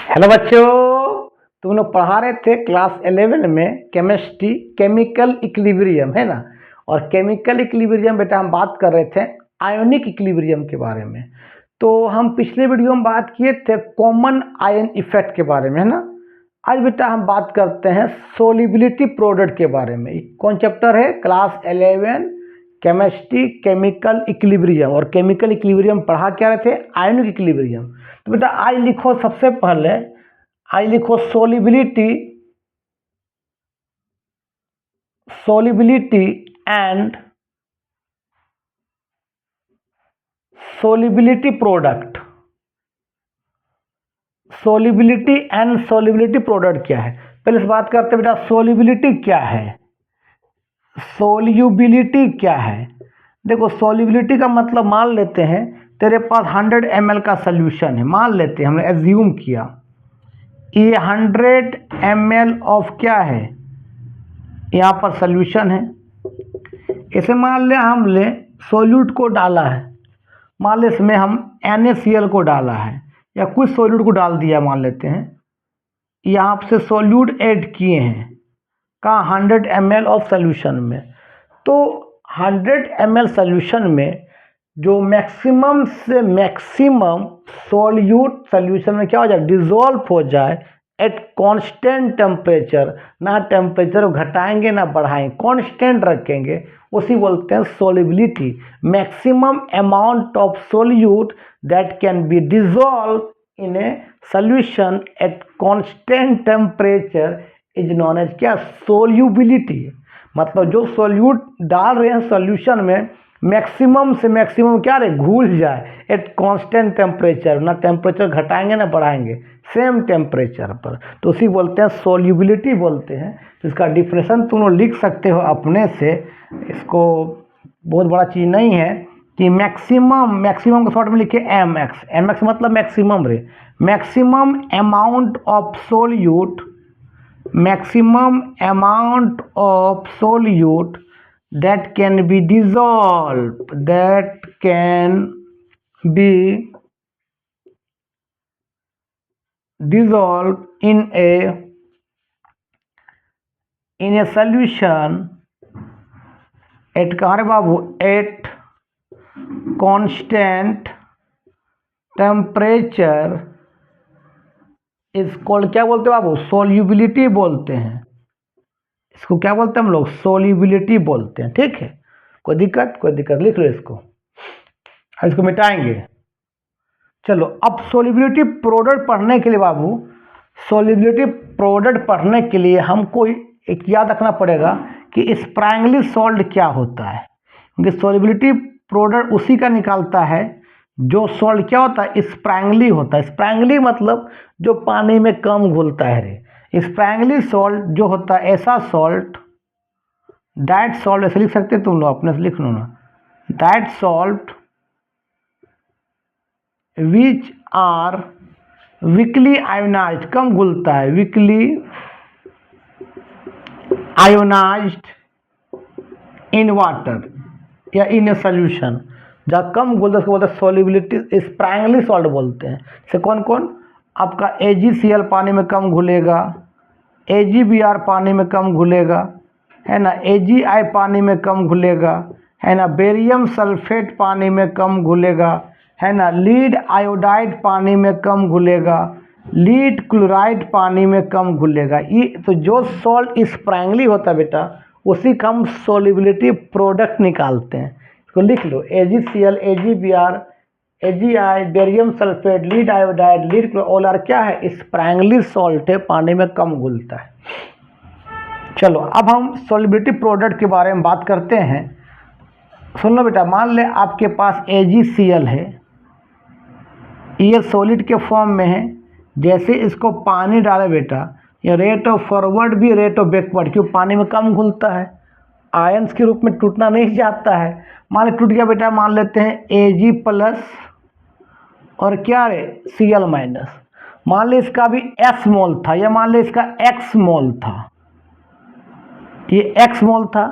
Hello बच्चों, तुम लोग पढ़ा रहे थे क्लास 11 में केमिस्ट्री केमिकल इक्विलिब्रियम है ना। और केमिकल इक्विलिब्रियम बेटा हम बात कर रहे थे आयोनिक इक्विलिब्रियम के बारे में। तो हम पिछले वीडियो में बात किए थे कॉमन आयन इफेक्ट के बारे में है ना। आज बेटा हम बात करते हैं सोलिबिलिटी प्रोडक्ट के बारे में। कौन चैप्टर है? Class 11 chemistry chemical equilibrium. और केमिकल इक्विलिब्रियम पढ़ा क्या रहे थे? Ionic equilibrium. तो बेटा आज लिखो, सबसे पहले आज लिखो solubility and solubility product. Solubility and solubility product क्या है? पहले इस बात करते हैं बेटा, सोलिबिलिटी क्या है, सोल्यूबिलिटी क्या है। देखो, सोल्यूबिलिटी का मतलब मान लेते हैं तेरे पास 100 ml का सोल्यूशन है। मान लेते हैं, हमने एज्यूम किया ये 100 ml ऑफ क्या है, यहाँ पर सोल्यूशन है। इसे मान ले हम ले सोल्यूट को डाला है, मान ले इसमें हम NaCl को डाला है या कुछ सोल्यूट को डाल दिया, मान लेते हैं यहाँ से सोल्यूट ऐड किए हैं कहाँ, 100 ml ऑफ सोल्यूशन में। तो 100 ml सोल्यूशन में जो मैक्सिमम से मैक्सिमम सोल्यूट सोल्यूशन में क्या हो जाए, डिजोल्व हो जाए एट कांस्टेंट टेम्परेचर। ना टेम्परेचर घटाएंगे ना बढ़ाएंगे, कांस्टेंट रखेंगे, उसी बोलते हैं solubility. Maximum amount of solute that can be dissolve in a solution at constant temperature is known as क्या, सोल्यूबिलिटी। मतलब जो सोल्यूट डाल रहे हैं सोल्यूशन में मैक्सिमम से मैक्सिमम क्या रहे, घुल जाए एट कांस्टेंट टेम्परेचर। ना टेम्परेचर घटाएंगे ना बढ़ाएंगे, सेम टेम्परेचर पर, तो उसी बोलते हैं सोल्यूबिलिटी बोलते हैं। तो इसका डिफिनेशन तुम लोग लिख सकते हो अपने से, इसको बहुत बड़ा चीज़ नहीं है कि मैक्सिमम को शॉर्ट में लिखे MX। MX मतलब मैक्सिमम रे, maximum amount of solute, maximum amount of solute that can be dissolved in a solution at कहाँ रे बाबू, at constant temperature इस कॉल्ड क्या बोलते हैं बाबू, सोल्यूबिलिटी बोलते हैं। इसको क्या बोलते हैं हम लोग, सोल्यूबिलिटी बोलते हैं। ठीक है, कोई दिक्कत लिख लो इसको, इसको मिटाएंगे। चलो अब सोल्यूबिलिटी प्रोडक्ट पढ़ने के लिए बाबू, सोल्यूबिलिटी प्रोडक्ट पढ़ने के लिए हमको एक याद रखना पड़ेगा कि स्प्रैंगली सॉल्ट क्या होता है। क्योंकि सोल्यूबिलिटी प्रोडक्ट उसी का निकालता है जो सॉल्ट क्या होता है, स्प्रैंगली होता है। स्प्रैंगली मतलब जो पानी में कम घुलता है रे। स्प्रैंगली सॉल्ट जो होता है, ऐसा सॉल्ट, दैट सॉल्ट, ऐसे लिख सकते तुम लोग, अपने से लिख लो ना, that salt which are weakly ionised, कम घुलता है, वीकली आयोनाइज्ड इन वाटर या इन ए सोल्यूशन। जब कम घुलता है उसको बोलते हैं सोल्यूबिलिटी, स्प्रैंगली सॉल्ट बोलते हैं। से कौन कौन, आपका AgCl पानी में कम घुलेगा, AgBr पानी में कम घुलेगा है ना, AgI पानी में कम घुलेगा है ना, बेरियम सल्फेट पानी में कम घुलेगा है ना, लीड आयोडाइड पानी में कम घुलेगा, लीड क्लोराइड पानी में कम घुलेगा। ये तो जो सॉल्ट स्प्रैंगली होता है बेटा, उसी का हम सोल्यूबिलिटी प्रोडक्ट निकालते हैं। इसको लिख लो, AgCl, AgBr, AgI, barium sulphate, lead iodide, lead all are क्या है, स्प्रैंगली सॉल्ट है, पानी में कम घुलता है। चलो अब हम सोल्यूबिलिटी प्रोडक्ट के बारे में बात करते हैं। सुन लो बेटा, मान ले आपके पास AgCl है, ये सॉलिड के फॉर्म में है। जैसे इसको पानी डाले बेटा, ये रेट ऑफ फॉरवर्ड भी रेट ऑफ बैकवर्ड, क्यों, पानी में कम घुलता है, आयंस के रूप में टूटना नहीं जाता है। मान ले टूट गया बेटा, मान लेते हैं Ag प्लस और क्या रे, Cl माइनस। मान ले इसका भी S मोल था, या मान ले इसका X मोल था, ये X मोल था,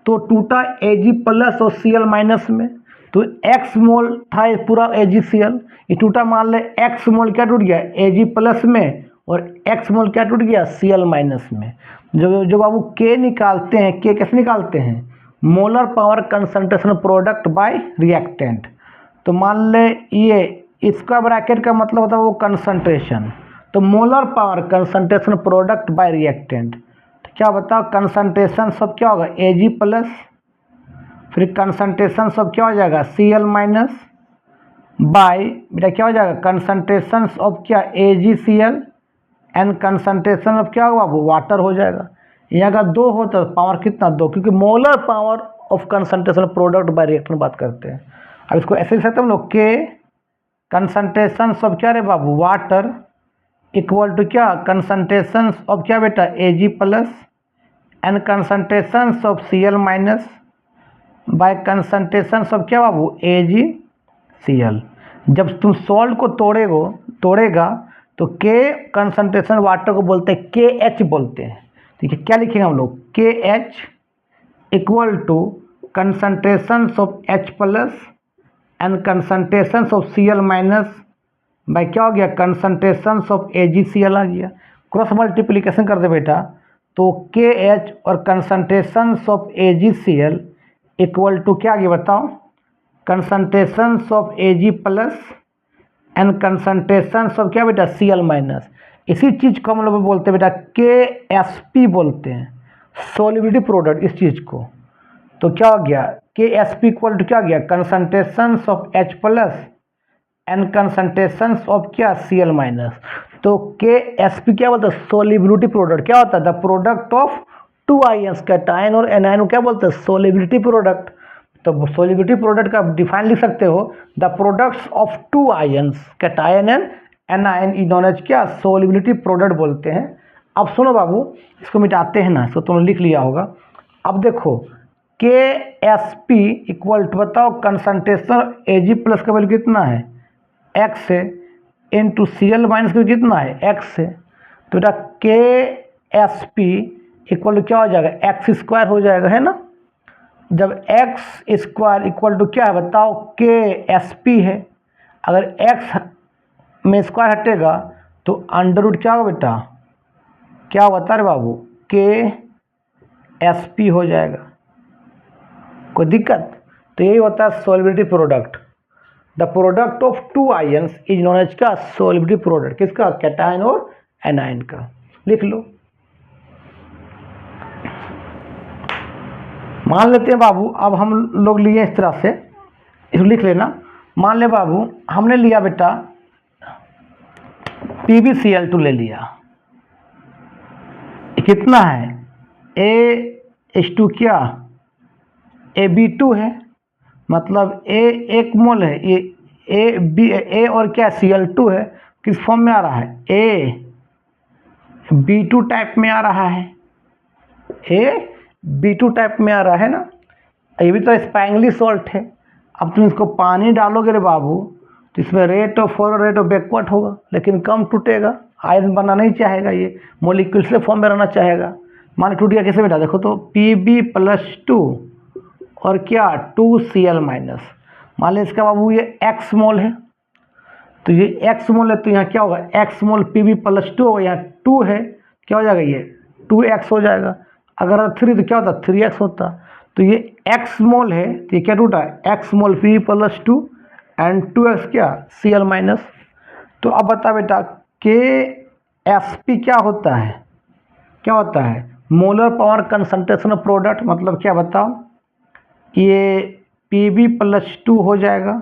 तो टूटा Ag प्लस और Cl माइनस में। तो x मोल था ये पूरा AgCl, ये टूटा, मान ले x मोल क्या टूट गया Ag प्लस में और x मोल क्या टूट गया Cl माइनस में। जो बाबू K निकालते हैं, K कैसे निकालते हैं, molar power concentration product bye reactant. तो मान ले ये इसका ब्रैकेट का मतलब होता है वो कंसंट्रेशन, तो molar power concentration product bye reactant. तो क्या बताओ कंसंट्रेशन सब क्या होगा Ag प्लस, फिर कंसंट्रेशन सब क्या हो जाएगा Cl माइनस बाय बेटा क्या हो जाएगा कंसंट्रेशन ऑफ क्या AgCl एंड कंसंट्रेशन ऑफ क्या होगा वो वाटर हो जाएगा। यहाँ का 2 हो तो पावर कितना 2, क्योंकि molar power of concentration product bye reactant बात करते हैं। अब इसको ऐसे लिख सकते हैं हम लोग के कंसंट्रेशन ऑफ क्या रे बाबू वाटर इक्वल टू क्या कंसंट्रेशन ऑफ क्या बेटा Ag plus and concentration of Cl minus by concentration of क्या बाबू AgCl। जब तुम सॉल्ट को तोड़ेगा तो K कंसंट्रेशन वाटर को बोलते हैं KH बोलते हैं। ठीक है, क्या लिखेंगे हम लोग KH equal to concentration of H plus and concentration of Cl minus by क्या हो गया कंसंट्रेशन ऑफ AgCl आ गया। क्रॉस मल्टीप्लिकेशन कर दे बेटा, तो KH और concentration of AgCl equal to क्या आ गया बताओ concentration of Ag plus and concentration of क्या बेटा Cl माइनस। इसी चीज़ को हम लोग बोलते हैं बेटा KSP बोलते हैं, सोलिबिलिटी प्रोडक्ट इस चीज़ को। तो क्या हो गया KSP इक्वल टू क्या आ गया concentration of H plus and concentration of क्या Cl माइनस। तो KSP क्या बोलते हैं सोलिबिलिटी प्रोडक्ट, क्या होता है the product of 2 ions cation और एनायन को क्या बोलते हैं सोलिबिलिटी प्रोडक्ट। तो सोलिबिलिटी प्रोडक्ट का डिफाइन लिख सकते हो the products of 2 ions cation and anion is known as क्या सोलिबिलिटी प्रोडक्ट बोलते हैं। अब सुनो बाबू इसको मिटाते हैं ना, इसको तुमने लिख लिया होगा। अब देखो KSP इक्वल टू बताओ कंसंट्रेशन Ag प्लस का वैल्यू कितना है x है इंटू Cl माइनस का कितना है x है। तो बेटा KSP इक्वल टू क्या हो जाएगा एक्स स्क्वायर हो जाएगा, है ना। जब एक्स स्क्वायर इक्वल टू क्या है बताओ KSP है, अगर x में स्क्वायर हटेगा तो अंडर रूट क्या होगा बेटा क्या बता रहे बाबू KSP हो जाएगा। कोई दिक्कत? तो यही होता है solubility product. The product of 2 ions is known as का सोलिबिलिटी प्रोडक्ट, किसका कैटायन और एनायन का। लिख लो। मान लेते हैं बाबू अब हम लोग लिए इस तरह से, इसको लिख लेना। मान ले बाबू हमने लिया बेटा PbCl2 ले लिया, कितना है A/2 क्या Ab2 है, मतलब A 1 मोल है, ये A और क्या Cl2 है, किस फॉर्म में आ रहा है AB2 टाइप में आ रहा है, AB2 टाइप में आ रहा है ना। ये भी तो स्पैंगली सॉल्ट है। अब तुम इसको पानी डालोगे रे बाबू तो इसमें rate of forward rate of backward होगा, लेकिन कम टूटेगा, आयन बनना नहीं चाहेगा, ये मोलिक्यूल्स के फॉर्म में रहना चाहेगा। मान टूट गया कैसे बेटा, देखो तो Pb+2 और क्या 2Cl माइनस। मान लो इसका बाबू ये x मोल है, तो ये x मोल है तो यहाँ क्या होगा x मोल Pb+2 होगा, यहाँ 2 है क्या हो जाएगा ये 2x हो जाएगा। अगर 3 तो क्या होता 3x होता। तो ये x मोल है तो ये क्या टूटा x mole Pb+2 and 2x क्या Cl माइनस। तो अब बता बेटा KSP क्या होता है मोलर पावर कंसंट्रेशन प्रोडक्ट, मतलब क्या बताओ ये Pb+2 हो जाएगा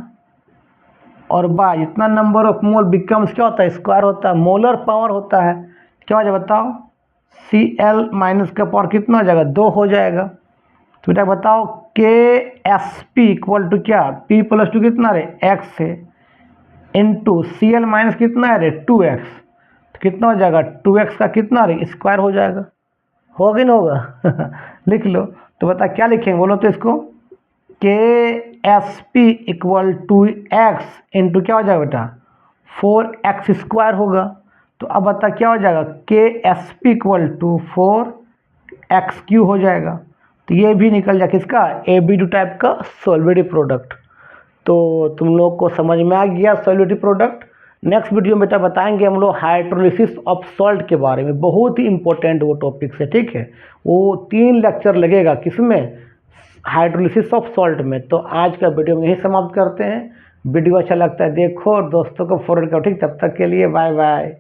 और बाय इतना नंबर ऑफ मोल बिकम्स क्या होता है स्क्वायर होता है, मोलर पावर होता है क्या हो जाएगा बताओ Cl माइनस का पावर कितना हो जाएगा 2 हो जाएगा। तो बेटा बताओ KSP इक्वल टू क्या P+2 कितना रे x है इंटू Cl माइनस कितना है रे 2x, तो कितना हो जाएगा 2x का कितना रे स्क्वायर हो जाएगा, होगा ना होगा लिख लो। तो बता क्या लिखेंगे बोलो तो इसको KSP equal to x into क्या हो जाएगा बेटा 4x स्क्वायर होगा। तो अब बता क्या हो जाएगा KSP इक्वल टू 4x³ हो जाएगा। तो ये भी निकल जाए किसका AB2 टाइप का सोलिबिलिटी प्रोडक्ट। तो तुम लोग को समझ में आ गया सॉल्यूटिव प्रोडक्ट। नेक्स्ट वीडियो में बेटा बताएंगे हम लोग हाइड्रोलिसिस ऑफ सॉल्ट के बारे में, बहुत ही इंपॉर्टेंट वो टॉपिक है, ठीक है। वो 3 लेक्चर लगेगा किसमें, हाइड्रोलिसिस ऑफ सॉल्ट में। तो आज का वीडियो में यही समाप्त करते हैं। वीडियो अच्छा लगता है देखो और दोस्तों को फॉरवर्ड करो, ठीक। तब तक के लिए बाय बाय।